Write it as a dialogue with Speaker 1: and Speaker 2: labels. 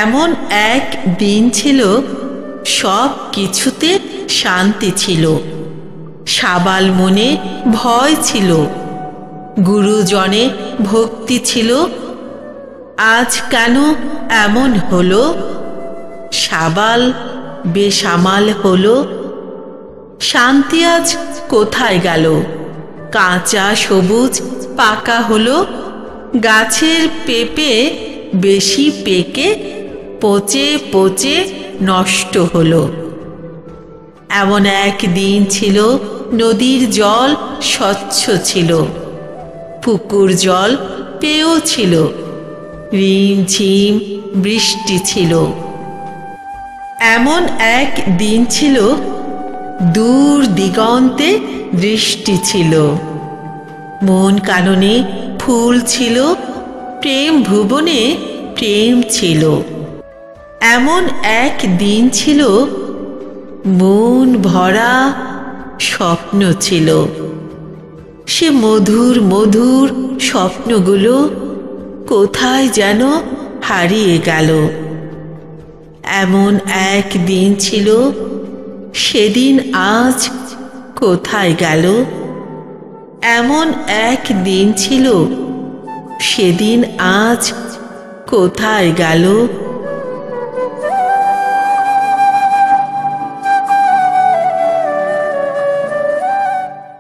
Speaker 1: এমন এক দিন ছিল, সব কিছুতে শান্তি ছিল। সাবাল মনে ভয় ছিল, গুরুজনে ভক্তি ছিল। আজ কেন এমন হলো? সাবাল বেসামাল হলো। শান্তি আজ কোথায় গেল? কাঁচা সবুজ পাকা হলো। গাছের পেঁপে বেশি পেকে পচে পচে নষ্ট হলো। এমন এক দিন ছিল, নদীর জল স্বচ্ছ ছিল, পুকুর জল পেয়েও ছিল, রিমঝিম বৃষ্টি ছিল। এমন এক দিন ছিল, দূর দিগন্তে দৃষ্টি ছিল, মন কাননে ফুল ছিল, প্রেম ভুবনে প্রেম ছিল। এমন এক দিন ছিল, মন ভরা স্বপ্ন ছিল। সে মধুর মধুর স্বপ্নগুলো কোথায় যেন হারিয়ে গেল। এমন এক দিন ছিল, সেদিন আজ কোথায় গেল? এমন এক দিন ছিল, সেদিন আজ কোথায় গেল?